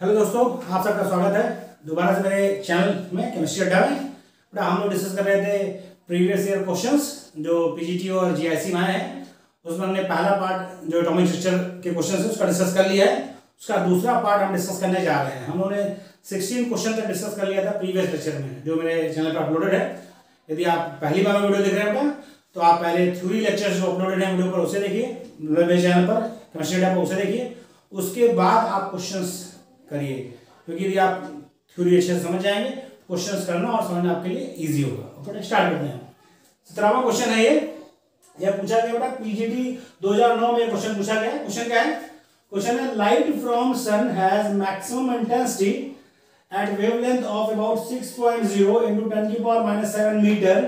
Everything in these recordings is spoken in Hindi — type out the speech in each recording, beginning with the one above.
हेलो दोस्तों, आप सबका स्वागत है दोबारा से मेरे चैनल में केमिस्ट्री अड्डा में। बेटा हम लोग डिस्कस कर रहे थे प्रीवियस ईयर क्वेश्चंस जो पीजीटी और जीआईसी में आए हैं। उसमें हमने पहला पार्ट जो एटॉमिक स्ट्रक्चर के क्वेश्चंस है उसका डिस्कस कर लिया है। उसका दूसरा पार्ट हम डिस्कस करने जा रहे हैं। हम लोगों ने 16 क्वेश्चन तक डिस्कस कर लिया था प्रीवियस लेक्चर में, जो मेरे चैनल पर अपलोडेड है। यदि आप पहली बार वीडियो देख रहे हैं बेटा तो आप पहले थ्योरी लेक्चर्स जो अपलोडेड है वीडियो पर उसे देखिए, मेरे चैनल पर केमिस्ट्री अड्डा पर उसे देखिए। उसके बाद आप क्वेश्चंस करिए, क्योंकि यदि आप थ्योरी अच्छे से समझ जाएंगे क्वेश्चंस करना और समझना आपके लिए इजी होगा। ओके, स्टार्ट करते हैं। 17वां क्वेश्चन है ये पूछा गया बेटा पीजीटी 2009 में क्वेश्चन पूछा गया। क्वेश्चन क्या है? क्वेश्चन है light from sun has maximum intensity at wavelength of about 6.0 into 10⁻⁷ metre.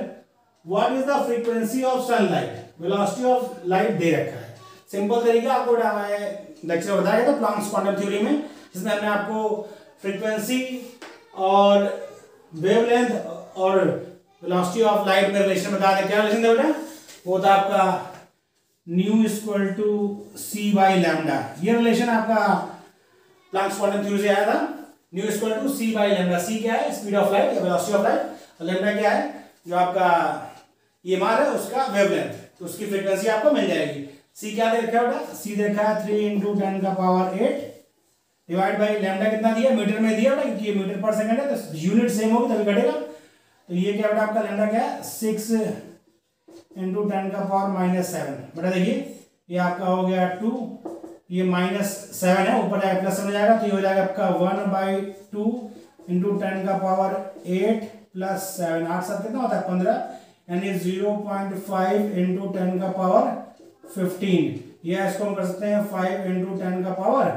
What is the frequency of sunlight? Velocity of light दे रखा है। सिंपल तरीका आपको लेक्चर बताया था प्लांक्स क्वांटम थ्योरी में, जिसमें हमने आपको फ्रीक्वेंसी और वेवलेंथ और वेलोसिटी ऑफ लाइट में रिलेशन बताया था। क्या रिलेशन था बेटा? वो था आपका new equal to C by lambda. ये रिलेशन आपका प्लांक्स क्वांटम थ्योरी से आया था। New equal to C by lambda. सी क्या है? स्पीड ऑफ लाइट या वेलोसिटी ऑफ लाइट, और लैम्डा क्या है? जो आपका ये मार है उसका वेवलेंथ, तो उसकी फ्रीक्वेंसी आपको मिल जाएगी। सी क्या दे रखा है बेटा? सी देखा है 3 × 10⁸ डिवाइड बाई लैम्डा कितना दिया? मीटर में दिया बेटा, क्योंकि ये मीटर पर सेकंड है तो यूनिट सेम होगी तभी घटेगा। तो ये क्या बेटा आपका लैम्डा क्या है? 6 × 10⁻⁷। बेटा देखिए ये आपका हो गया 2, ये -7 है, ऊपर जाएगा प्लस हो जाएगा, तो ये हो जाएगा आपका 1/2 × 10⁸ प्लस 7। 8 7 कितना होता है? 15, यानी 0.5 × 10⁻15। या इसको हम कर सकते हैं 5 × 10⁻14।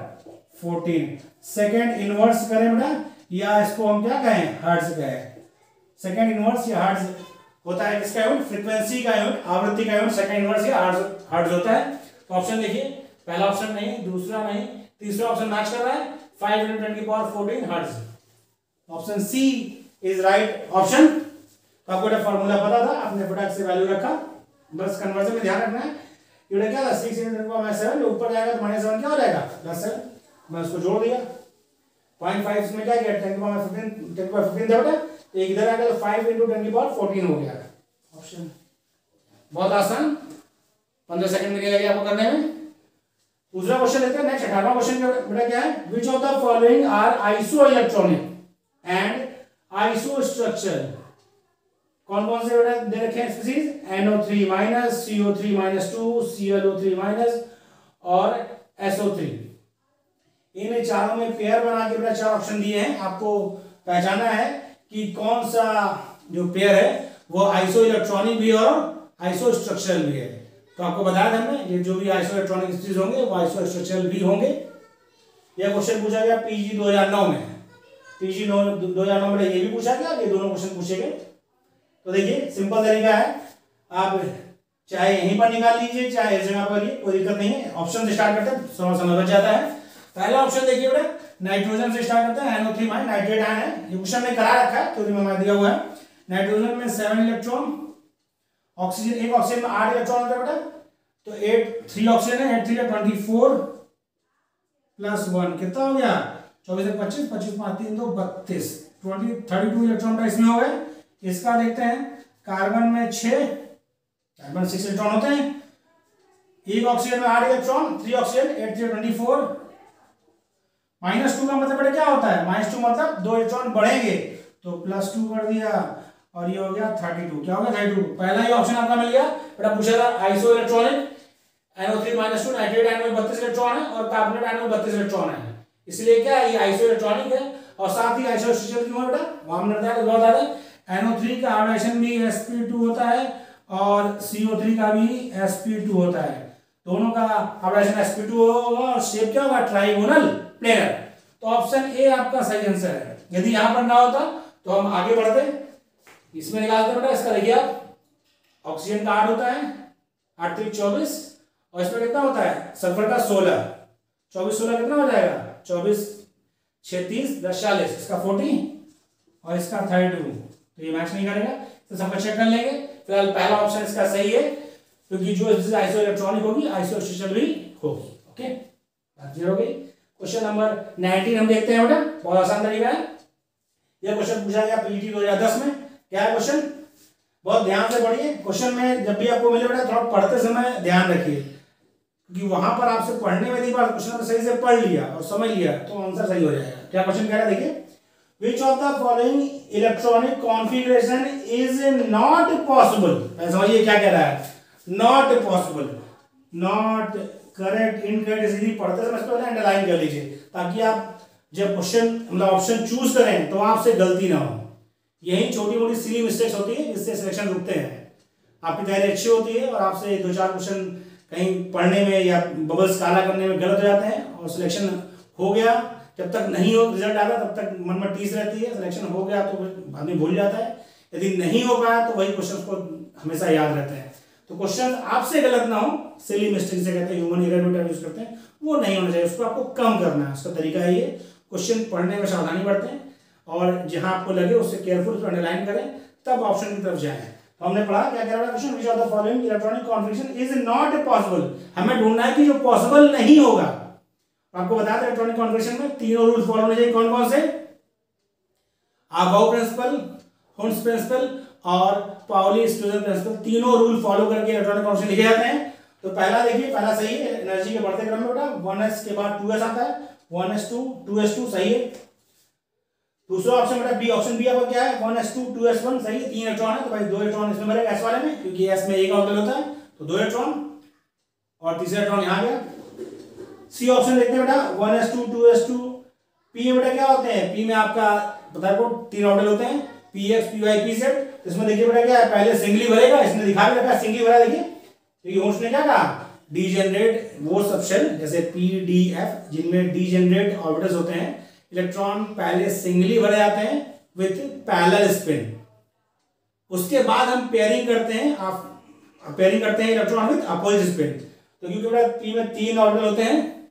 सेकेंड इनवर्स करें बेटा, या इसको हम क्या कहें? हर्ट्ज कहें। सेकेंड इनवर्स या हर्ट्ज होता है किसका यूनिट? फ्रीक्वेंसी का यूनिट, आवृत्ति का यूनिट सेकेंड इनवर्स या हर्ट्ज होता है। तो ऑप्शन देखिए, पहला ऑप्शन नहीं, दूसरा नहीं, तीसरा ऑप्शन मैच कर रहा है 5 × 10⁻14 hertz. Option C is right option. आपको फॉर्मूला पता था, आपने फटाक से वैल्यू रखा, बस कन्वर्जन में ध्यान रखना है। ये क्या था? 6 × 10⁻⁷, ऊपर जाएगा तो -7 क्या हो जाएगा? +7। मैं उसको जोड़ दिया। 0.5 में क्या किया? 10⁻15 था बेटा, एक इधर आ गया तो 5 × 10⁻14 हो गया ऑप्शन। बहुत आसान, 15 सेकंड में लगेगा आपको करने में। दूसरा क्वेश्चन लेते हैं नेक्स्ट। 18वां क्वेश्चन बेटा क्या है? Which of the following are isoelectronic and iso structure? कौन कौन से बेटा दे रखे हैं स्पीसीज? NO3-, CO3-2, ClO3- और SO3। इन चारों में पेयर बना के बेटा 4 ऑप्शन दिए हैं। आपको पहचाना है कि कौन सा जो पेयर है वो आइसो इलेक्ट्रॉनिक भी और आइसो स्ट्रक्चरल भी है। तो आपको बताया था हमने, ये जो भी आइसो इलेक्ट्रॉनिक स्पीसीज होंगे वो आइसो स्ट्रक्चरल भी होंगे। यह क्वेश्चन पूछा गया पीजी 2009 में। पीजी 2009 में ये भी पूछा गया, ये दोनों क्वेश्चन पूछे गए। तो देखिए सिंपल तरीका है, आप चाहे यहीं पर निकाल लीजिए चाहे इस जगह पर, ये कोई दिक्कत नहीं है। ऑप्शन से स्टार्ट करते हैं, समझ बच जाता है। पहला ऑप्शन देखिए बेटा, नाइट्रोजन से स्टार्ट करते हैं। NO3- नाइट्रेट आयन है, ये क्वेश्चन में करा रखा है, थ्योरी में दिया हुआ है। नाइट्रोजन में 7 इलेक्ट्रॉन, ऑक्सीजन एक ऑक्सीजन में 8 इलेक्ट्रॉन होता है बेटा, तो 3 ऑक्सीजन है, 8 3 24 प्लस 1 कितना हो गया? 24 से 25, 25 5 3 2 32, 32 इलेक्ट्रॉन का इसमें हो गए। इसका देखते हैं, कार्बन में 6, कार्बन 6 इलेक्ट्रॉन होते हैं, एक ऑक्सीजन में 8 इलेक्ट्रॉन, 3 ऑक्सीजन 8 3 24। -2 का मतलब बेटा क्या होता है? -2 मतलब 2 इलेक्ट्रॉन बढ़ेंगे, तो +2 कर दिया और ये हो गया 32। क्या हो गया? 32। पहला ही ऑप्शन आपका मिल गया बेटा। पूछा था iso electronic, NO3-2 nitrate ion में 32 इलेक्ट्रॉन है और कार्बोनेट आयन में 32 इलेक्ट्रॉन है, इसलिए क्या है? ये आइसो इलेक्ट्रॉनिक है। और साथ ही आइसो स्ट्रक्चरल क्यों है बेटा? वहां हमने बताया बहुत ज्यादा। NO3 का हाइब्रिडेशन भी sp2 होता है और CO3 का भी sp2 होता है। दोनों का हाइब्रिडेशन sp2 होगा और शेप क्या होगा? Trigonal planar. तो ऑप्शन ए आपका सही आंसर है। यदि यहां पर ना होता तो हम आगे बढ़ते, इसमें निकालते बेटा। इसका देखिए आप, ऑक्सीजन का 8 होता है, 8 3 24, और इसमें कितना होता है? सल्फर का 16, 24 16 कितना हो जाएगा? 24 6 30 10 40, इसका 40 और इसका 32, तो ये मैच नहीं करेगा, तो सबको चेक कर लेंगे। फिलहाल पहला ऑप्शन इसका सही है, क्योंकि जो आइसो इलेक्ट्रॉनिक होगी आइसो स्ट्रक्चरल भी होगी। ओके, बात क्लियर हो गई। क्वेश्चन नंबर 19 हम देखते हैं बेटा, बहुत आसान तरीका है। यह क्वेश्चन पूछा गया पीजीटी 2010 में। क्या है क्वेश्चन, बहुत ध्यान से पढ़िए। क्वेश्चन में जब भी आपको मिले बेटा थोड़ा पढ़ते समय ध्यान रखिए, क्योंकि वहां पर आपसे पढ़ने में नहीं, बार क्वेश्चन सही से पढ़ लिया और समझ लिया तो आंसर सही हो जाएगा। क्या क्वेश्चन कह रहा है देखिए, विच of the following electronic configuration is not possible. समझिए क्या कह रहा है, not possible, not correct, incorrect, इसीलिए पढ़ते समय पहले अंडरलाइन कर लीजिए, ताकि आप जब क्वेश्चन मतलब ऑप्शन चूज करें तो आपसे गलती ना हो। यही छोटी मोटी सिली मिस्टेक्स होती है जिससे सिलेक्शन रुकते हैं। आपकी तैयारी अच्छी होती है और आपसे 2-4 क्वेश्चन कहीं पढ़ने में या बबल्स काला करने में गलत हो जाते हैं और सिलेक्शन हो गया, जब तक नहीं हो रिजल्ट आता तब तक मन में टीस रहती है। सिलेक्शन हो गया तो आदमी भूल जाता है, यदि नहीं हो पाया तो वही क्वेश्चन को हमेशा याद रहते हैं। तो क्वेश्चन आपसे गलत ना हो, सिली मिस्टेक से कहते हैं, ह्यूमन एरर यूज करते हैं, वो नहीं होना चाहिए, उसको आपको कम करना है। उसका तरीका है ये, क्वेश्चन पढ़ने में सावधानी बरतें और जहां आपको लगे उससे केयरफुल उसको अंडरलाइन करें, तब ऑप्शन की तरफ जाएं। तो हमने पढ़ा क्या कह रहा है question, which of the following electronic configuration is not possible. हमें ढूंढना है कि जो पॉसिबल नहीं होगा। आपको बता दें इलेक्ट्रॉनिक कॉन्फ़िगरेशन में तीनों रूल फॉलो होने चाहिए। कौन कौन से, अबाउ प्रिंसिपल, हुंस प्रिंसिपल और पाउली एक्सक्लूजन प्रिंसिपल, तीनों रूल फॉलो करके इलेक्ट्रॉनिक कॉन्फ़िगरेशन लिखे जाते हैं। तो पहला देखिए, पहला सही है, एनर्जी के बढ़ते क्रम में बेटा 1s के बाद 2s आता है, 1s2 2s2 सही है। दूसरा ऑप्शन बेटा बी, ऑप्शन बी आपका क्या है, 1s2 2s1 सही है। 3 इलेक्ट्रॉन है तो भाई 2 इलेक्ट्रॉन इसमें भरेगा एस वाले में, क्योंकि एस में एक ऑर्बिटल होता है तो 2 इलेक्ट्रॉन, और तीसरा इलेक्ट्रॉन यहां गया। सी ऑप्शन देखते हैं बेटा 1s2 2s2। पी में बेटा क्या होते हैं, पी में आपका पता है को 3 ऑर्बिटल होते हैं, px py pz। तो इसमें देखिए बेटा क्या है, पहले सिंगली भरेगा, इसने दिखा भी रखा सिंगली भरा, देखिए क्योंकि होस्ट ने क्या कहा, डीजेनरेट वो सब शेल जैसे पी डी एफ जिनमें डीजेनरेट ऑर्बिटल्स होते हैं, इलेक्ट्रॉन पहले सिंगली भरे जाते हैं विथ पैरेलल स्पिन, उसके बाद हम पेयरिंग करते हैं, आप पेयरिंग करते हैं इलेक्ट्रॉन विथ अपोजिट स्पिन। तो क्योंकि बेटा पी में 3 ऑर्बिटल होते हैं,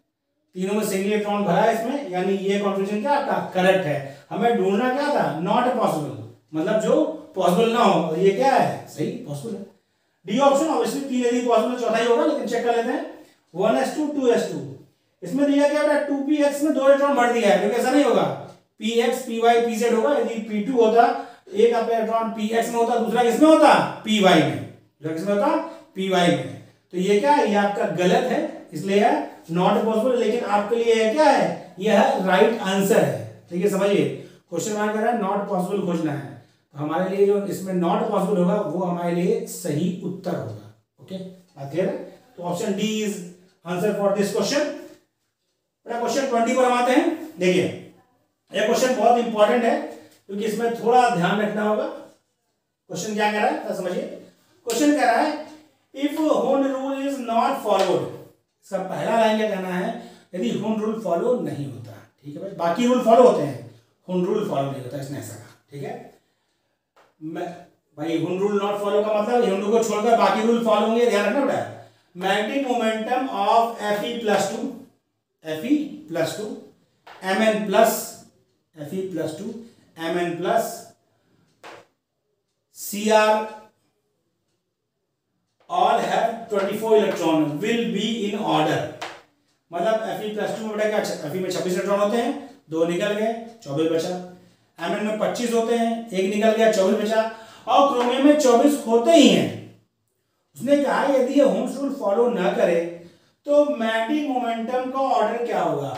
तीनों में सिंगल इलेक्ट्रॉन भरा है इसमें, यानी ये कॉन्फ़िगरेशन क्या आपका करेक्ट है। हमें ढूंढना क्या था, नॉट पॉसिबल, मतलब जो पॉसिबल ना हो, और ये क्या है सही पॉसिबल है। डी ऑप्शन ऑब्वियसली 3 यदि पॉसिबल चौथा ही होगा, लेकिन चेक कर लेते हैं 1s2 2s2। इसमें दिया क्या बेटा 2px में 2 इलेक्ट्रॉन भर दिया है, क्योंकि ऐसा नहीं होगा, px py pz होगा। यदि p2 होता, एक आपका इलेक्ट्रॉन px में होता, दूसरा किसमें होता py में, दूसरा किसमें होता py में। तो ये क्या है, ये आपका गलत है, इसलिए है नॉट पॉसिबल। लेकिन आपके लिए है क्या है, यह राइट आंसर है। ठीक है, समझिए क्वेश्चन मार्क कर रहा है नॉट पॉसिबल खोजना है, तो हमारे लिए जो इसमें नॉट पॉसिबल होगा वो हमारे लिए सही उत्तर होगा। ओके, बात क्लियर है। तो option D is answer for this question. Question 20 पर हम आते हैं। देखिए यह क्वेश्चन बहुत इंपॉर्टेंट है, क्योंकि इसमें थोड़ा ध्यान रखना होगा। क्वेश्चन क्या कह रहा है समझिए, क्वेश्चन कह रहा है इफ हुन रूल इज नॉट फॉलोड। इसका पहला लाइन क्या कहना है, यदि हुन रूल फॉलो नहीं होता। ठीक है भाई, बाकी रूल फॉलो होते हैं, हुन रूल फॉलो नहीं होता, इसने ऐसा कहा। ठीक है भाई, हुन रूल नॉट फॉलो का मतलब हुन रूल को छोड़कर बाकी रूल फॉलो होंगे, ध्यान रखना बेटा। Magnetic momentum of Fe+2 Fe+2 Mn+2 Mn+ Cr all have 24 electron will be in order। मतलब Fe+2 में बेटा क्या, Fe में 26 इलेक्ट्रॉन होते हैं, 2 निकल गए 24 बचा। Mn में 25 होते हैं, 1 निकल गया 24 बचा, और क्रोमियम में 24 होते ही हैं। उसने कहा यदि ये हुन्स रूल फॉलो ना करे तो मैग्नेटिक मोमेंटम का ऑर्डर क्या होगा।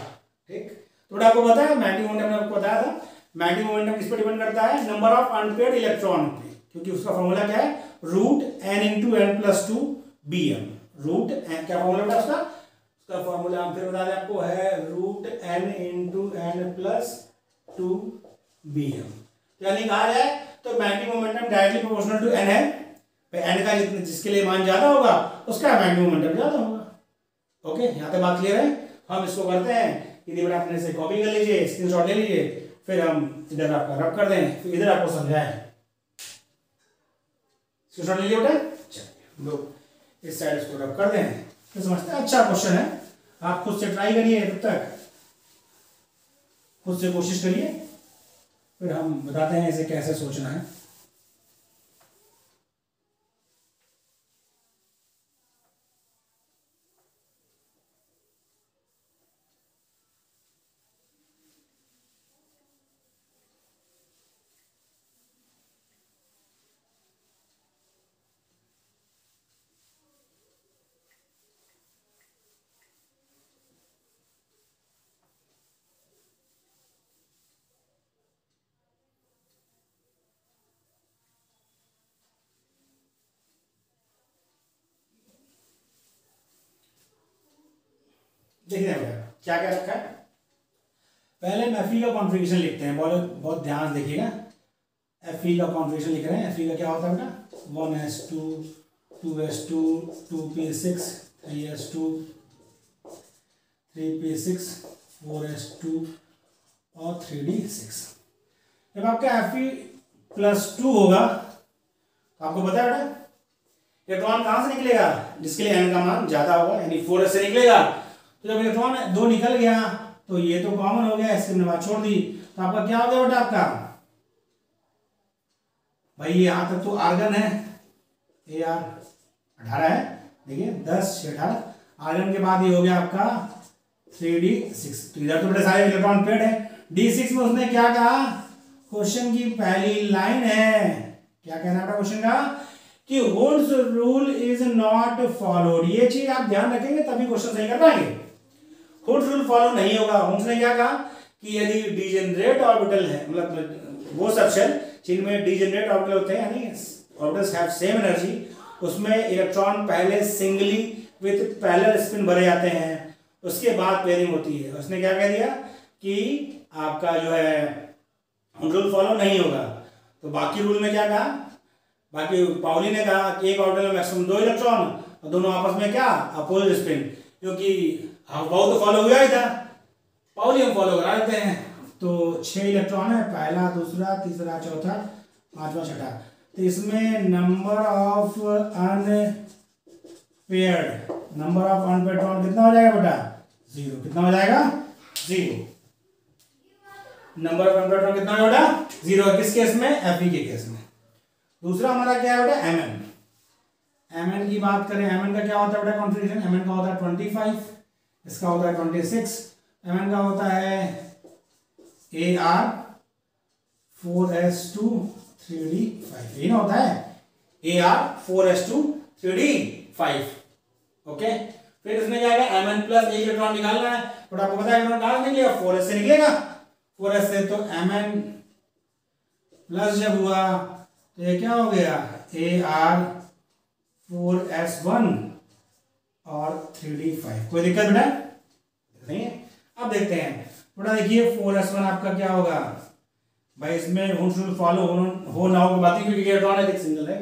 ठीक, तो आपको पता है मैग्नेटिक मोमेंटम, आपको बताया था मैग्नेटिक मोमेंटम किस पर डिपेंड करता है, नंबर ऑफ अनपेयर्ड इलेक्ट्रॉन पे, क्योंकि उसका फॉर्मूला क्या है, root n into n+2 bm। Root n क्या फॉर्मूला बेटा उसका फॉर्मूला हम फिर बता दें आपको, है root n into n+2 bm। यानी कहा जाए तो magnetic momentum directly proportional to n है, n का जिसके लिए मान ज्यादा होगा उसका मैग्नेटिक मोमेंटम ज्यादा होगा। ओके, यहाँ तक बात क्लियर है। हम इसको करते हैं, यदि बेटा अपने से कॉपी कर लीजिए, स्क्रीनशॉट ले लीजिए, फिर हम इधर आपका रब कर दें, फिर इधर आपको समझाएं। स्क्रीनशॉट ले लिया बेटा, चलिए लो इस साइड इसको रब कर दें, फिर समझते हैं। अच्छा क्वेश्चन है, आप खुद से ट्राई करिए, तब तक खुद से कोशिश करिए, फिर हम बताते हैं इसे कैसे सोचना है। देखिए क्या क्या रखा है। पहले हम Fe का कॉन्फ़िगरेशन लिखते हैं, बहुत ध्यान से देखिएगा। Fe का कॉन्फ़िगरेशन लिख रहे हैं। Fe का क्या होता है बेटा, 1s2 2s2 2p6 3s2 3p6 4s2 और 3d6। जब आपका Fe+2 होगा तो आपको पता है बेटा इलेक्ट्रॉन कहाँ से निकलेगा, जिसके लिए n का मान ज्यादा होगा, यानी 4s से निकलेगा। तो जब इलेक्ट्रॉन 2 निकल गया तो ये तो कॉमन हो गया, इसकी हमने बात छोड़ दी। तो आपका क्या हो गया बेटा, आपका भाई यहां तक तो आर्गन है, Ar 18 है, देखिए 10 से 18 आर्गन के बाद ये हो गया आपका 3d6। तो इधर तो बेटा सारे इलेक्ट्रॉन पेड है। d6 में उसने क्या कहा, क्वेश्चन की पहली लाइन है, क्या कहना है क्वेश्चन का, कि holes rule is not followed. ये चीज आप ध्यान रखेंगे तभी क्वेश्चन सही कर पाएंगे। होल्स रूल फॉलो नहीं होगा। होल्स ने क्या कहा कि यदि डिजेनरेट ऑर्बिटल है, मतलब वो सब शेल जिनमें डिजेनरेट ऑर्बिटल होते हैं, यानी ऑर्बिटल्स हैव सेम एनर्जी, उसमें इलेक्ट्रॉन पहले सिंगली विथ पैरेलल स्पिन भरे जाते हैं, उसके बाद पेयरिंग होती है। उसने क्या कह दिया कि आपका जो है रूल फॉलो नहीं होगा। तो बाकी रूल में क्या कहा, बाकी पाउली ने कहा कि एक ऑर्बिटल में मैक्सिमम 2 इलेक्ट्रॉन और दोनों आपस में क्या अपोजिट स्पिन, क्योंकि बहुत तो फॉलो हुआ ही था, पाउली हम फॉलो करा देते हैं। तो 6 इलेक्ट्रॉन है, पहला दूसरा तीसरा चौथा पांचवा छठा। तो इसमें नंबर ऑफ अनपेयर्ड इलेक्ट्रॉन कितना हो जाएगा बेटा, 0। कितना हो जाएगा, 0। नंबर ऑफ अनपेयर्ड इलेक्ट्रॉन कितना हो बेटा, 0। किस केस में, Fe के केस में। दूसरा हमारा क्या है बेटा, Mn की बात करें, Mn का क्या होता है बेटा कॉन्फ़िगरेशन, Mn का होता है 25, इसका होता है 26। Mn का होता है Ar 4s2 3d5, ये ना होता है Ar 4s2 3d5। ओके, फिर इसमें क्या है, Mn प्लस एक इलेक्ट्रॉन निकालना है, बट आपको पता है इलेक्ट्रॉन कहाँ से निकलेगा, 4s से निकलेगा, 4s से। तो Mn प्लस जब हुआ तो ये क्या हो गया, Ar 4s1 और 3d5। कोई दिक्कत बेटा नहीं है। अब देखते हैं बेटा, देखिए 4s1 आपका क्या होगा भाई, इसमें रूल फॉलो हो ना हो की बात है, क्योंकि इलेक्ट्रॉन है सिंगल है।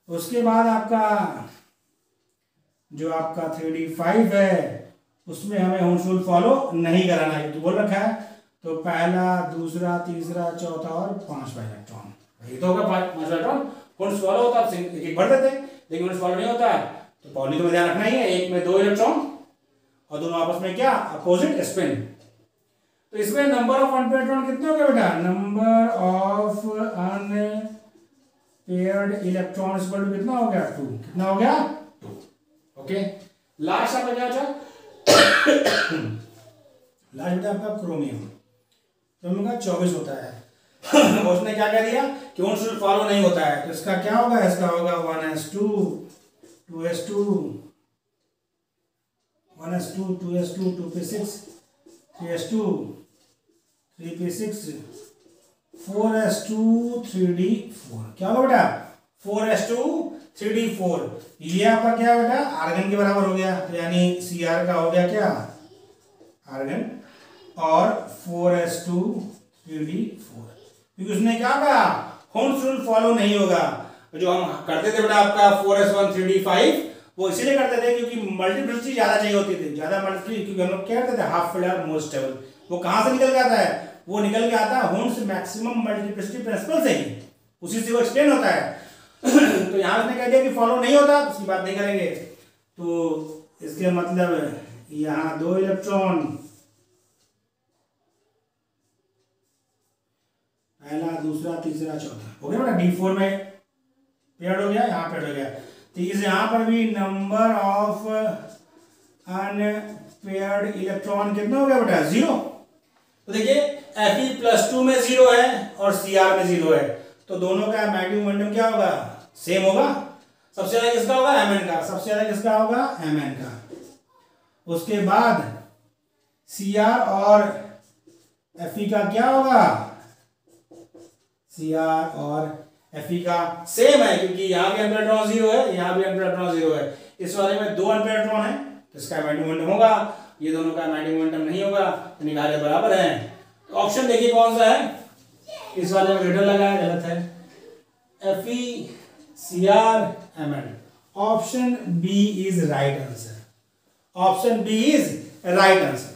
उसके बाद आपका जो आपका 3d5 है उसमें हमें रूल फॉलो नहीं कराना है, क्योंकि बोल रखा है। तो पहला दूसरा तीसरा चौथा और पांचवा इलेक्ट्रॉन, ये तो होगा पांचवा इलेक्ट्रॉन होल्स फॉलो होता है, एक एक बढ़ देते हैं, लेकिन होल्स फॉलो नहीं होता है। तो पॉली तो ध्यान रखना ही है, एक में 2 इलेक्ट्रॉन और दोनों आपस में क्या अपोजिट स्पिन। तो इसमें नंबर ऑफ अनपेयर्ड इलेक्ट्रॉन कितने हो गए बेटा, number of unpaired electron equal to कितना हो गया, 2। कितना हो गया, 2। ओके, लास्ट आपका क्या बचा, लास्ट बेटा आपका क्रोमियम का 24 होता है। उसने क्या कह दिया कि रूल फॉलो नहीं होता है, तो इसका क्या होगा, इसका होगा 1s2 2s2 1s2 2s2 2p6 3s2 3p6 4s2 3d4। क्या होगा बेटा, 4s2 3d4। ये आपका क्या है बेटा, आर्गन के बराबर हो गया, यानी Cr का हो गया क्या, आर्गन, और 4s2 3d4। क्योंकि उसने क्या कहा, होल्स रूल फॉलो नहीं होगा। जो हम करते थे बेटा आपका 4s1 3d5, वो इसीलिए करते थे क्योंकि मल्टीप्लिसिटी ज्यादा चाहिए होती थी, ज्यादा मल्टीप्लिसिटी, क्योंकि हम लोग क्या करते थे, हाफ फिल्ड मोर स्टेबल। वो कहां से निकल के आता है, वो निकल के आता है होल्स मैक्सिमम मल्टीप्लिसिटी प्रिंसिपल से ही, उसी से वो एक्सप्लेन होता है। तो यहां उसने कह दिया कि फॉलो नहीं होता, उसकी बात नहीं करेंगे। तो इसके मतलब यहाँ 2 इलेक्ट्रॉन, पहला दूसरा तीसरा चौथा हो गया बेटा, D4 में पेयर्ड हो गया, यहाँ पेयर्ड हो गया। तो इस यहाँ पर भी नंबर ऑफ अनपेयर्ड इलेक्ट्रॉन कितना हो गया बेटा, 0। तो देखिए Fe+2 में 0 है और Cr में 0 है, तो दोनों का मैग्नेटिक मोमेंटम क्या होगा, सेम होगा। सबसे ज्यादा किसका होगा, Mn का, सबसे ज्यादा किसका होगा, Mn का। उसके बाद Cr और Fe का क्या होगा, Cr और Fe का सेम है, क्योंकि यहाँ भी अनपेयर्ड इलेक्ट्रॉन 0 है, यहाँ भी अनपेयर्ड इलेक्ट्रॉन 0 है। इस वाले में 2 अनपेयर्ड इलेक्ट्रॉन है, तो इसका मैग्नेटिक मोमेंटम होगा। ये दोनों का 90 मोमेंटम नहीं होगा, यानी कार्य बराबर है। तो ऑप्शन देखिए कौन सा है, इस वाले में रिटर्न लगा है, गलत है। FeCrMn, option B is right answer, option B is right answer.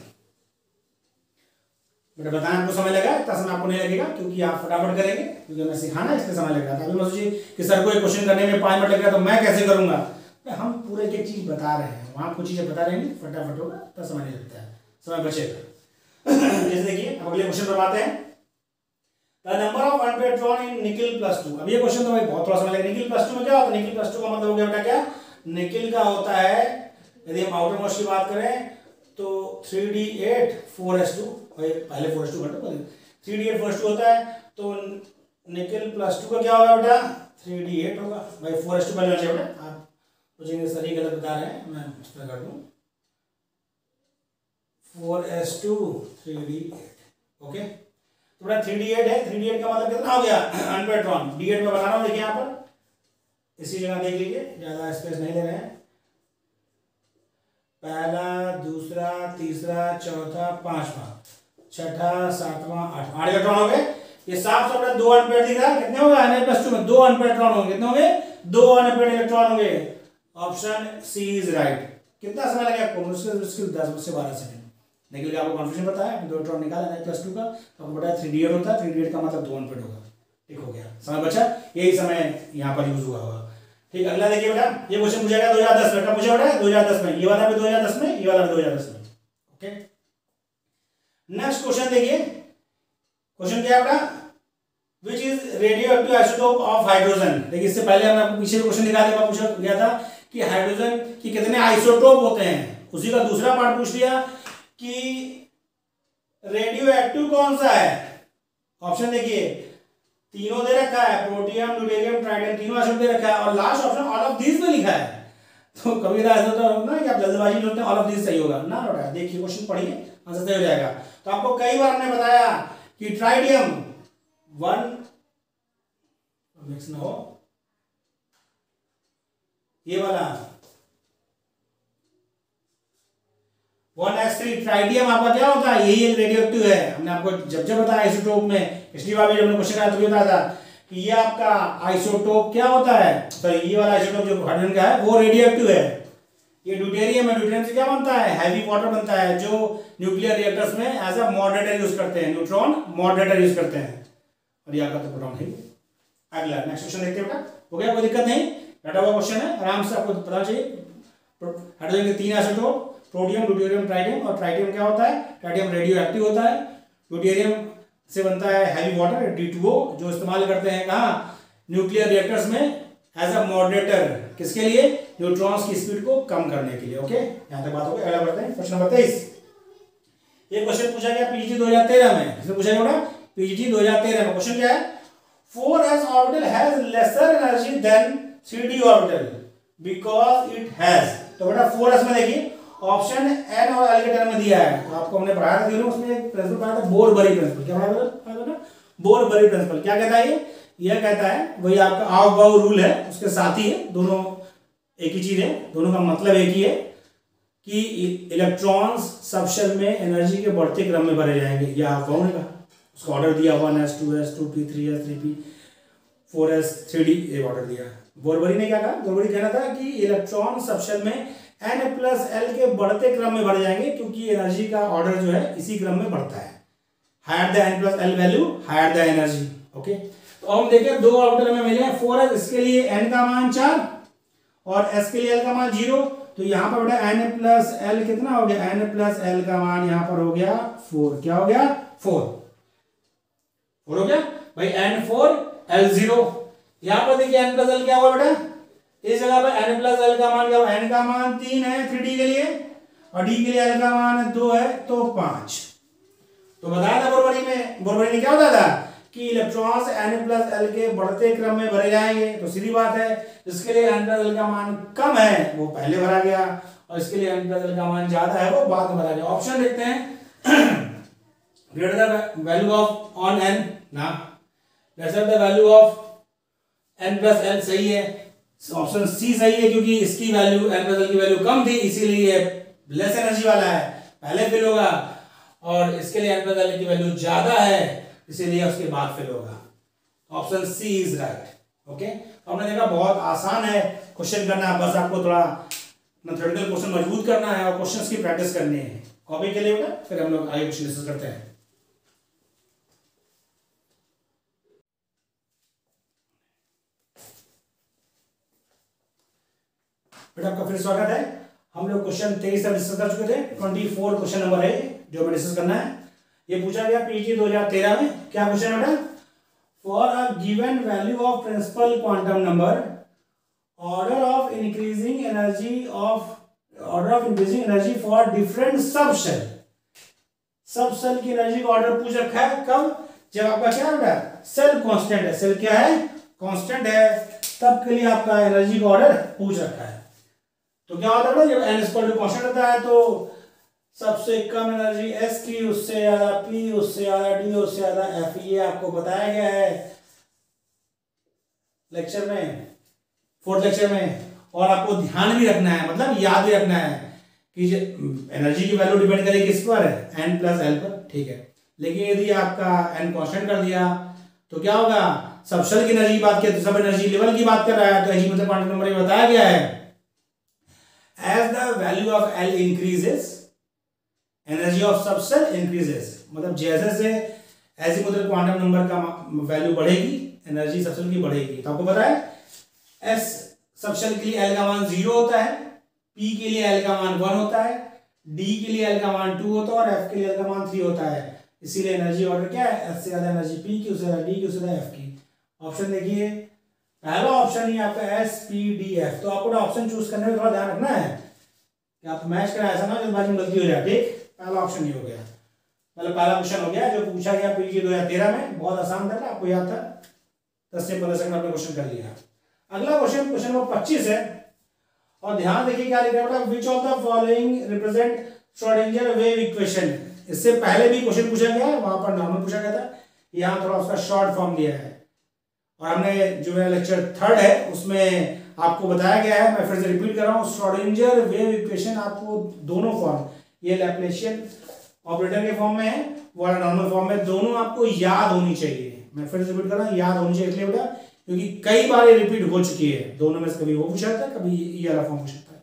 बेटा बताना आपको समय लगा, इतना समय आपको नहीं लगेगा क्योंकि आप फटाफट करेंगे, क्योंकि हमें सिखाना इसलिए समय लग रहा था। अभी मैं सोचिए कि सर को एक क्वेश्चन करने में 5 मिनट लग रहा तो मैं कैसे करूंगा, हम पूरे की चीज बता रहे हैं, वहां कुछ चीजें बता रहे हैं, फटाफट होगा तो समय नहीं लगता है, समय बचेगा। जैसे देखिए अब अगले क्वेश्चन पर आते हैं। The number of unpaired electron in nickel +2। अब ये क्वेश्चन तो भाई बहुत थोड़ा समय लगेगा। निकिल +2 में क्या होता है, निकिल +2 का मतलब हो गया बेटा क्या, निकिल का होता है, यदि हम आउटर मोस्ट की बात करें तो 3d8 4s2, पहले 4s2 घटो, 3d8 4s2 होता है, तो निकिल +2 का क्या होगा बेटा 3d8 होगा। भाई 4s2 पहले होना चाहिए बेटा, आप सोचेंगे सर ये गलत बता रहे हैं, मैं इस पर कर दूं 4s2 3d8। ओके, तो बेटा 3d8 है, 3d8 का मतलब कितना हो गया अनपेयर्ड इलेक्ट्रॉन। d8 में बना रहा हूं, देखिए यहाँ पर इसी जगह देख लीजिए, ज्यादा स्पेस नहीं ले रहे हैं। पहला, दूसरा, तीसरा, चौथा, पांचवा, छठा, सातवां, आठवां, 8 इलेक्ट्रॉन हो गए। ये साफ साफ 2 अनपेयर्ड दिख रहा है, कितने हो गए Na+2 में 2 अनपेयर्ड इलेक्ट्रॉन होंगे, कितने होंगे 2 अनपेयर्ड इलेक्ट्रॉन होंगे। Option C is right. कितना समय लगेगा आपको, मुश्किल 10 से 12 सेकंड। निकल आपको कन्फ्यूजन पता है, 2 इलेक्ट्रॉन निकाला Na+2 का, तो आपको बताया 3d8 होता है, 3d8 का मतलब 2 अनपेयर्ड होगा। ठीक हो गया, समय बचा, यही समय यहाँ पर यूज हुआ होगा। ठीक, अगला देखिए बेटा, ये क्वेश्चन पूछा गया 2010 में, कब पूछा बेटा 2010 में, ये वाला भी 2010 में, ये वाला भी 2010 में। ओके, नेक्स्ट क्वेश्चन देखिए, क्वेश्चन क्या है बेटा, which is radioactive isotope of hydrogen. देखिए इससे पहले हमने आपको पीछे क्वेश्चन निकालने का पूछा गया था कि हाइड्रोजन की कितने आइसोटोप होते हैं, उसी का दूसरा पार्ट पूछ लिया कि रेडियोएक्टिव कौन सा है। ऑप्शन देखिए, तीनों दे रखा है, प्रोटियम, ड्यूटेरियम, ट्राइटियम, तीनों आइसोटोप दे रखा है, और last option all of these में लिखा है। तो कभी ऐसा होता है ना कि आप जल्दबाजी में सोचते हैं ऑल ऑफ दीज सही होगा ना बेटा, देखिए क्वेश्चन पढ़िए, आंसर सही हो जाएगा। तो आपको कई बार हमने बताया कि ट्राइटियम 1 मिक्स ना हो, ये वाला 1s3 ट्राइटियम आपका क्या होता है, यही एक रेडियोएक्टिव है। हमने आपको जब बताया आइसोटोप में, पिछली बार भी जब हमने क्वेश्चन आया तो भी बताया था कि ये आपका आइसोटोप क्या होता है, सॉरी ये वाला आइसोटोप जो हाइड्रोजन का है वो रेडियोएक्टिव है। ये ड्यूटेरियम है, ड्यूटेरियम से क्या बनता है, हैवी वाटर बनता है, जो न्यूक्लियर रिएक्टर्स में एज अ मॉडरेटर यूज करते हैं, न्यूट्रॉन मॉडरेटर यूज करते हैं, और ये आपका तो प्रोटॉन है। अगला नेक्स्ट क्वेश्चन देखते हैं बेटा, हो गया, कोई दिक्कत नहीं, बैठा हुआ क्वेश्चन है, आराम से आपको पता चाहिए। हाइड्रोजन के 3 आइसोटोप, प्रोटियम, ड्यूटेरियम, ट्राइटियम, और ट्राइटियम क्या होता है, ट्राइटियम रेडियो एक्टिव होता है, ड्यूटेरियम से बनता है हैवी वाटर D2O, जो इस्तेमाल करते हैं कहाँ, न्यूक्लियर रिएक्टर्स में एज अ मॉडरेटर, किसके लिए, न्यूट्रॉन्स की स्पीड को कम करने के लिए। ओके, यहाँ तक बात हो गई। अगला बढ़ते हैं, क्वेश्चन नंबर 23। ये क्वेश्चन पूछा गया पीजीटी 2013 में, इसमें पूछा गया पीजीटी 2013 में। क्वेश्चन क्या है, 4s orbital has lesser energy than 3d orbital because it has. तो बेटा 4s में देखिए ऑप्शन n और l के टर्म में दिया है, तो आपको हमने पढ़ाया था तीनों, उसमें एक प्रिंसिपल पढ़ाया था, बोर-बरी प्रिंसिपल। क्या पढ़ाया था, बोर-बरी प्रिंसिपल। क्या कहता है यह कहता है वही आपका आव-बाव रूल है, उसके साथ ही है, दोनों एक ही चीज है, दोनों का मतलब एक ही है कि इलेक्ट्रॉन्स सब शेल में एनर्जी के बढ़ते क्रम में भरे जाएंगे। यह आव-बाव ने कहा, उसका ऑर्डर दिया 1s 2s 2p 3s 3p 4s 3d, ये ऑर्डर दिया। बोर-बरी ने क्या कहा, बोर-बरी कहना था कि इलेक्ट्रॉन सब शेल में n+l के बढ़ते क्रम में बढ़ जाएंगे, क्योंकि एनर्जी का ऑर्डर जो है इसी क्रम में बढ़ता है, higher the n+l value higher the energy. Okay, तो हम देखें 2 ऑर्बिटल में मिले हैं 4s, इसके लिए n का मान 4 और s के लिए l का मान 0, तो यहाँ पर बेटा n+l कितना हो गया, n+l का मान यहाँ पर हो गया 4। क्या हो गया, 4 हो गया भाई, n4 l0। यहाँ पर देखिए n+l क्या हुआ बेटा, इस जगह पर n+l का मान क्या हुआ, n का मान 3 है 3d के लिए, और d के लिए l का मान 2 है, तो 5। तो बताया था बोर-बरी में, बोर-बरी ने क्या बताया था कि इलेक्ट्रॉन्स n+l के बढ़ते क्रम में भरे जाएंगे। तो सीधी बात है, जिसके लिए n+l का मान कम है वो पहले भरा गया, और इसके लिए n+l का मान ज्यादा है वो बाद में भरा गया। ऑप्शन देखते हैं, greater the value of on n ना, lesser the value of n+l सही है, ऑप्शन सी सही है, क्योंकि इसकी वैल्यू n+l की वैल्यू कम थी, इसीलिए लेस एनर्जी वाला है। पहले फिल होगा, और इसके लिए n प्लस एल की वैल्यू ज्यादा है इसीलिए उसके बाद फिल होगा। Option C is right. Okay, तो हमने देखा बहुत आसान है क्वेश्चन करना, बस आपको थोड़ा मैथमेटिकल क्वेश्चन मजबूत करना है और क्वेश्चंस की प्रैक्टिस करनी है कॉपी के लिए बेटा, फिर हम लोग आगे क्वेश्चन डिस्कस करते हैं। बेटा आपका फिर स्वागत है। हम लोग क्वेश्चन 23 तक डिस्कस कर चुके थे। 24 क्वेश्चन नंबर है जो हमें डिस्कस करना है। ये पूछा गया पीजी 2013 में। क्या क्वेश्चन है बेटा? For a given value of principal quantum number, order of increasing energy for different subshell. Subshell की एनर्जी का ऑर्डर पूछ रखा है कब? जब आपका क्या बेटा सेल कांस्टेंट है। सेल क्या है? कांस्टेंट है, तब के लिए आपका एनर्जी का ऑर्डर पूछ रखा है। तो क्या होता है जब n इक्वल टू कांस्टेंट होता है तो सबसे कम एनर्जी s की, उससे ज्यादा p, उससे ज्यादा d, उससे ज्यादा f। ये आपको बताया गया है लेक्चर में, 4th लेक्चर में। और आपको ध्यान भी रखना है, मतलब याद भी रखना है कि एनर्जी की वैल्यू डिपेंड करेगी किस पर? n प्लस एल पर। ठीक है, लेकिन यदि आपका n कांस्टेंट कर दिया तो क्या होगा? सब सेल की एनर्जी की बात किया तो सब एनर्जी लेवल की बात कर रहा है, तो एनर्जी मतलब क्वांटम नंबर में बताया गया है as the value of L increases, energy of subcell increases। मतलब जैसे से ऐसी मतलब क्वांटम नंबर का वैल्यू बढ़ेगी, एनर्जी सबसेल की बढ़ेगी। तो आपको पता है S सबसेल के लिए L का मान 0 होता है, P के लिए L का मान 1 होता है, D के लिए L का मान 2 होता है और F के लिए L का मान 3 होता है। इसीलिए एनर्जी ऑर्डर क्या है? S से ज्यादा एनर्जी P की, उससे ज्यादा D की, उससे ज्यादा F की। ऑप्शन देखिए, पहला ऑप्शन ही आपका एस पी डी एफ। तो आपको ऑप्शन चूज करने में थोड़ा ध्यान रखना है कि आप मैच करें, ऐसा ना जल्दबाजी में गलती हो जाए। ठीक, पहला ऑप्शन ही हो गया, मतलब पहला क्वेश्चन हो गया जो पूछा गया पीजी 2013 में। बहुत आसान था, आपको याद था, 10 से 15 सेकंड आपने क्वेश्चन कर लिया। अगला क्वेश्चन, क्वेश्चन नंबर 25 है, और ध्यान देखिए क्या लिखा है, which of the following represent Schrodinger wave equation. इससे पहले भी क्वेश्चन पूछा गया है, वहां पर नॉर्मल पूछा गया था, यहाँ थोड़ा उसका शॉर्ट फॉर्म दिया है। और हमने जो मेरा लेक्चर 3rd है उसमें आपको बताया गया है, मैं फिर से रिपीट कर रहा हूँ, श्रोडिंगर वेव इक्वेशन आपको दोनों फॉर्म, ये लैप्लेशियन ऑपरेटर के फॉर्म में है, वो नॉर्मल फॉर्म में, दोनों आपको याद होनी चाहिए। मैं फिर से रिपीट कर रहा हूँ, याद होनी चाहिए इसलिए बेटा क्योंकि कई बार ये रिपीट हो चुकी है। दोनों में से कभी वो पूछा जाता है, कभी ये वाला फॉर्म पूछा जाता है।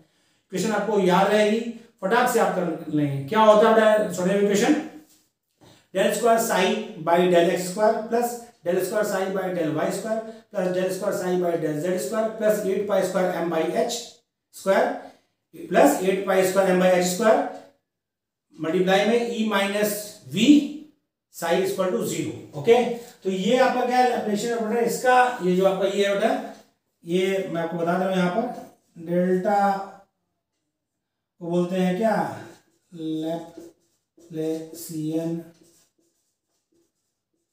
इक्वेशन आपको याद रहेगी, फटाक से आप कर लेंगे। क्या होता है Schrodinger equation? Del square psi by del x square plus del square psi by del y square plus del square psi by del z square plus 8 pi square m by h square plus 8 pi square m by h square multiply में E minus V psi equal to 0। Okay, तो ये आपका क्या है लैप्लेशियन ऑपरेटर। इसका ये जो आपका ये है बेटा, ये मैं आपको बता दूं यहाँ पर डेल्टा को बोलते हैं क्या? Laplacian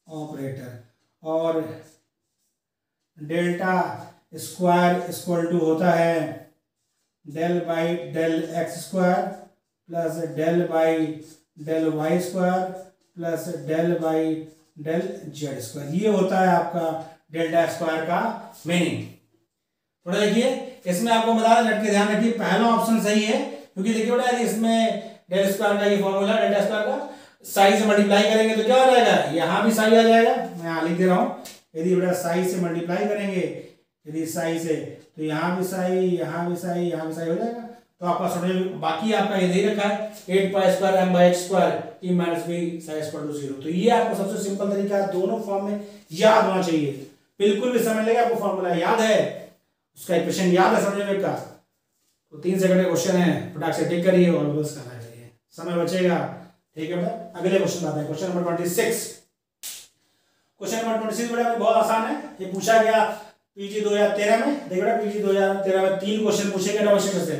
operator. और डेल्टा स्क्वायर इक्वल टू होता है del by del x square plus del by del y square plus del by del z square. ये होता है आपका डेल्टा स्क्वायर का मीनिंग। थोड़ा देखिए इसमें आपको बता दें, रट के ध्यान रखिए, पहला ऑप्शन सही है क्योंकि देखिए बेटा इसमें डेल स्क्वायर का ये फॉर्मूला डेल्टा स्क्वायर का साई से मल्टीप्लाई करेंगे तो क्या हो जाएगा? यहाँ भी साई आ जाएगा, मैं यहाँ लिख दे रहा हूँ। यदि बेटा साई से मल्टीप्लाई करेंगे, यदि साई से, तो यहाँ भी साई, यहाँ भी साई, यहाँ भी साई हो जाएगा। तो आपका सोल्यूशन बाकी आपका ये दे रखा है 8 pi square m by h square E minus B psi equal to 0। तो ये आपको सबसे सिंपल तरीका है, दोनों फॉर्म में याद होना चाहिए। बिल्कुल भी समझ लेगा, आपको फॉर्मूला याद है, उसका इक्वेशन याद है सोल्यूशन का, तो 3 सेकंड का क्वेश्चन है, फटाक से टिक करिए और बस करना चाहिए, समय बचेगा। ठीक है बेटा, अगले क्वेश्चन आते हैं, क्वेश्चन नंबर 26। क्वेश्चन नंबर 26 बेटा बहुत आसान है, ये पूछा गया पीजी 2013 में। देखिए बेटा पीजी 2013 में 3 क्वेश्चन पूछे गए डबल स्ट्रक्चर से,